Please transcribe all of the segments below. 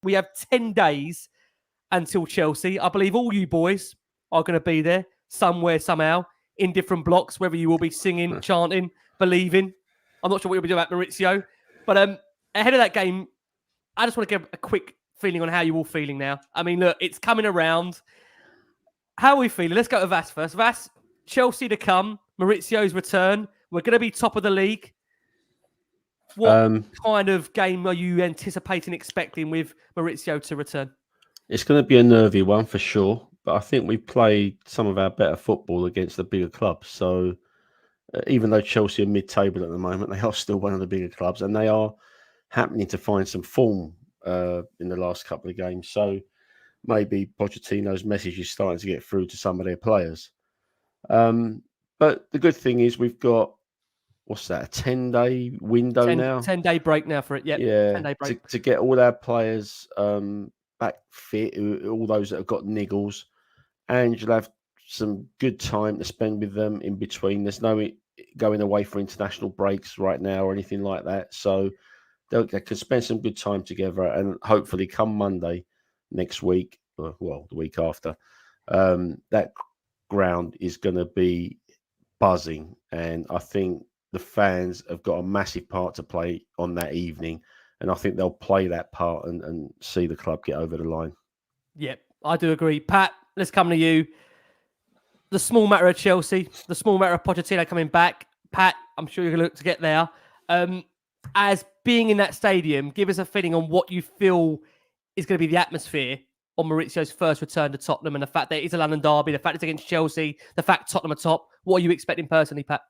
We have 10 days until Chelsea. I believe all you boys are going to be there somewhere, somehow, in different blocks, whether you will be singing, chanting, believing. I'm not sure what you'll be doing about Maurizio. But ahead of that game, I just want to give a quick feeling on how you're all feeling now. I mean, look, it's coming around. How are we feeling? Let's go to Vas first. Vas, Chelsea to come, Maurizio's return. We're going to be top of the league. What kind of game are you anticipating, expecting with Maurizio to return? It's going to be a nervy one for sure, but I think we've played some of our better football against the bigger clubs. So even though Chelsea are mid-table at the moment, they are still one of the bigger clubs, and they are happening to find some form in the last couple of games. So maybe Pochettino's message is starting to get through to some of their players. But the good thing is we've got, what's that, a 10-day window now? 10-day break now for it, yeah. 10-day break. To get all our players back fit, all those that have got niggles, and you'll have some good time to spend with them in between. There's no going away for international breaks right now or anything like that. So they can spend some good time together, and hopefully come Monday next week, well, the week after, that ground is going to be buzzing. And I think the fans have got a massive part to play on that evening. And I think they'll play that part and see the club get over the line. Yep, I do agree. Pat, let's come to you. The small matter of Chelsea, the small matter of Pochettino coming back. Pat, I'm sure you're going to look to get there. As being in that stadium, give us a feeling on what you feel is going to be the atmosphere on Maurizio's first return to Tottenham, and the fact that it's a London derby, the fact it's against Chelsea, the fact Tottenham are top. What are you expecting personally, Pat?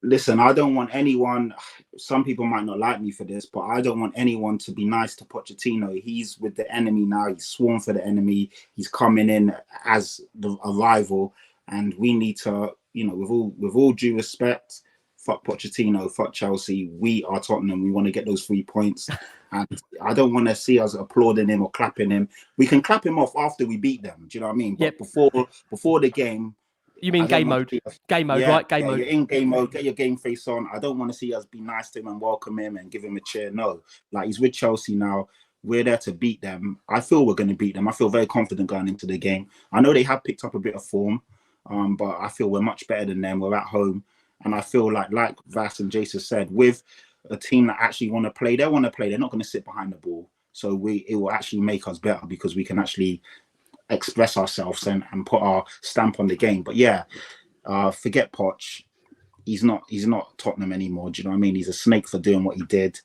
Listen, I don't want anyone, some people might not like me for this, but I don't want anyone to be nice to Pochettino. He's with the enemy now. He's sworn for the enemy. He's coming in as a rival. And we need to, with all due respect, fuck Pochettino, fuck Chelsea. We are Tottenham. We want to get those 3 points. And I don't want to see us applauding him or clapping him. We can clap him off after we beat them. Do you know what I mean? But before the game... You mean game mode? Game mode, right? Game mode. You're in game mode. Get your game face on. I don't want to see us be nice to him and welcome him and give him a cheer. No. Like, he's with Chelsea now. We're there to beat them. I feel we're going to beat them. I feel very confident going into the game. I know they have picked up a bit of form, but I feel we're much better than them. We're at home. And I feel like Vas and Jason said, with a team that actually want to play, they want to play. They're not going to sit behind the ball. So it will actually make us better because we can actually express ourselves and put our stamp on the game. But yeah, forget Poch. He's not Tottenham anymore. Do you know what I mean? He's a snake for doing what he did.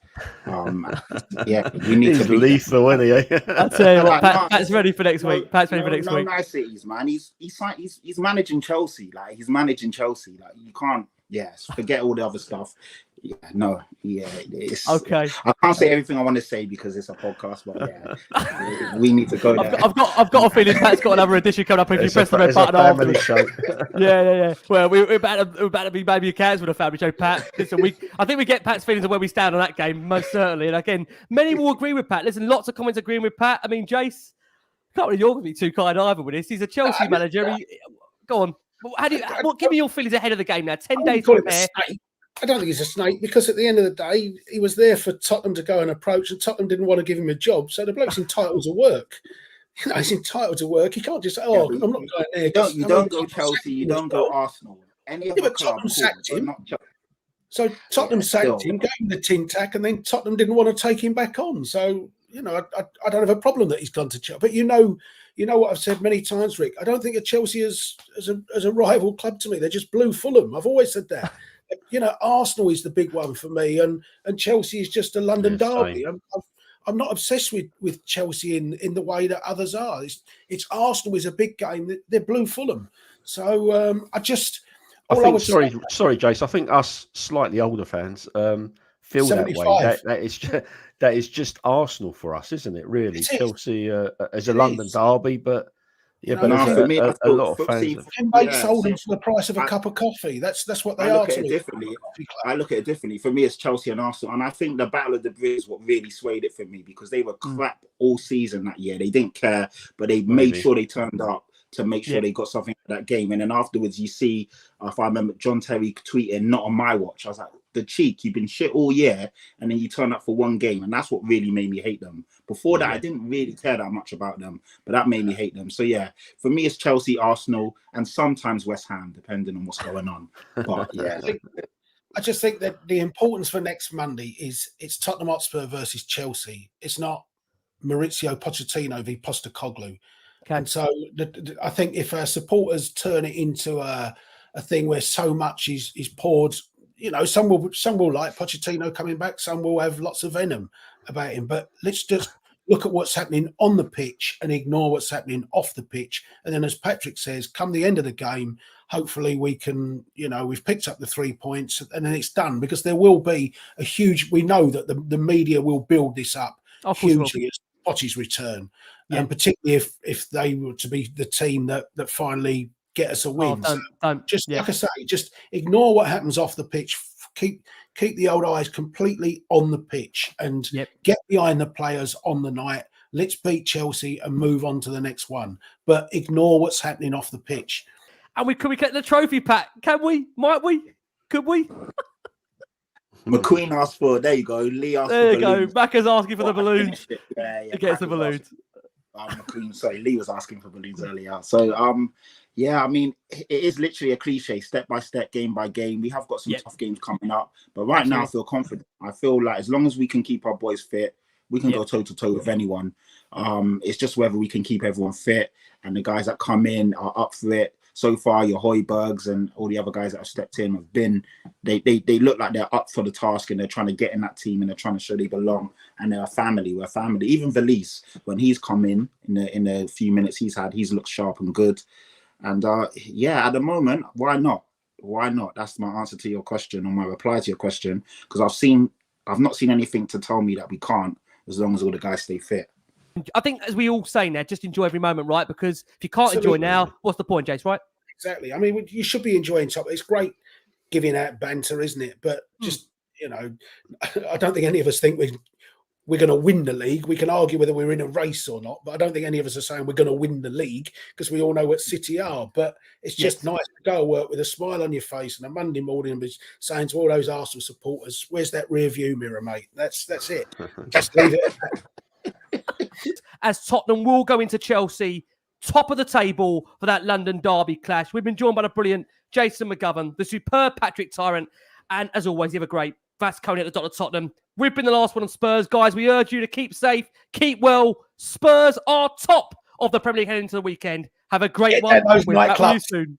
Yeah, we need to be lethal, isn't he? I'll tell you what, Pat's ready for next week. Pat's ready for next week. No niceties, man. He's managing Chelsea. Like, he's managing Chelsea. Like, you can't. Yes, forget all the other stuff. Yeah, no, yeah, it's okay. I can't say everything I want to say because it's a podcast, but yeah, we need to go there. I've got a feeling Pat's got another edition coming up if you press the red button after. Yeah. Well, we're about to be maybe a cats with a family show, Pat. Listen, I think we get Pat's feelings on where we stand on that game, most certainly. And again, many will agree with Pat. Listen, lots of comments agreeing with Pat. I mean, Jace, can't really you're going to be too kind either with this. He's a Chelsea manager. Go on. Give me your feelings ahead of the game now. 10 days to prepare. I don't think he's a snake because at the end of the day, he was there for Tottenham to go and approach, and Tottenham didn't want to give him a job. So the bloke's entitled to work. He's entitled to work. He can't just say, I'm not going there. You don't go Chelsea. You don't go Arsenal. Any other club, Tottenham sacked him. So Tottenham sacked him, gave him the tin tack, and then Tottenham didn't want to take him back on. So, I don't have a problem that he's gone to Chelsea. But you know what I've said many times, Rick. I don't think of Chelsea as a rival club to me. They're just blue Fulham. I've always said that. Arsenal is the big one for me, and Chelsea is just a London derby. I'm not obsessed with Chelsea in the way that others are. It's Arsenal is a big game. They're blue Fulham. So sorry, Jace. I think us slightly older fans feel 75. That way. That is just Arsenal for us, isn't it? Really, Chelsea as a London derby, but. Yeah, but for me, a lot of fans sold them for the price of a cup of coffee. That's what they are. I look at it differently. For me, it's Chelsea and Arsenal, and I think the Battle of the Bridge is what really swayed it for me because they were crap all season that year. They didn't care, but they made sure they turned up to make sure they got something for that game. And then afterwards, you see, if I remember, John Terry tweeting, "Not on my watch." I was like, the cheek, you've been shit all year, and then you turn up for one game, and that's what really made me hate them. Before that, I didn't really care that much about them, but that made me hate them. So yeah, for me, it's Chelsea, Arsenal, and sometimes West Ham, depending on what's going on. But yeah. I just think that the importance for next Monday is it's Tottenham Hotspur versus Chelsea. It's not Maurizio Pochettino v Postecoglou. Okay. And so I think if our supporters turn it into a thing where so much is poured, you know, some will like Pochettino coming back, some will have lots of venom about him. But let's just look at what's happening on the pitch and ignore what's happening off the pitch. And then, as Patrick says, come the end of the game, hopefully we can, you know, we've picked up the 3 points and then it's done, because there will be a huge, we know that the media will build this up hugely as Poch's return. And particularly if they were to be the team that finally get us a win. Just like I say, just ignore what happens off the pitch. Keep the old eyes completely on the pitch and get behind the players on the night. Let's beat Chelsea and move on to the next one. But ignore what's happening off the pitch. And could we get the trophy, Pat? Can we? Might we? Could we? McQueen asked for, there you go. Lee asked there for you balloons. go. Macca's asking for the balloons. He gets the balloons. McQueen, sorry, Lee was asking for balloons earlier. So, yeah, I mean, it is literally a cliche, step by step, game by game. We have got some tough games coming up, but right now I feel confident. I feel like as long as we can keep our boys fit, we can go toe to toe with anyone. It's just whether we can keep everyone fit, and the guys that come in are up for it. So far, your Højbjergs and all the other guys that have stepped in have been, they look like they're up for the task, and they're trying to get in that team, and they're trying to show they belong, and they're a family. We're a family. Even Valise, when he's come in the few minutes he's had, he's looked sharp and good. And yeah, at the moment, why not? Why not? That's my answer to your question, or my reply to your question, because I've not seen anything to tell me that we can't, as long as all the guys stay fit. I think, as we all say now, just enjoy every moment, right? Because if you can't enjoy now, what's the point, Jace, right? Exactly. I mean, you should be enjoying top. It's great giving out banter, isn't it? But just, you know, I don't think any of us think we're going to win the league. We can argue whether we're in a race or not, but I don't think any of us are saying we're going to win the league, because we all know what City are. But it's just nice to go to work with a smile on your face on a Monday morning and be saying to all those Arsenal supporters, where's that rear view mirror, mate? That's it. Just leave it at that. As Tottenham will go into Chelsea, top of the table for that London derby clash. We've been joined by the brilliant Jason McGovern, the superb Patrick Tyrant, and as always, you have a great Vasconi at the dot of Tottenham. We've been the last one on Spurs, guys. We urge you to keep safe, keep well. Spurs are top of the Premier League heading into the weekend. Have a great one. We'll be back with you soon.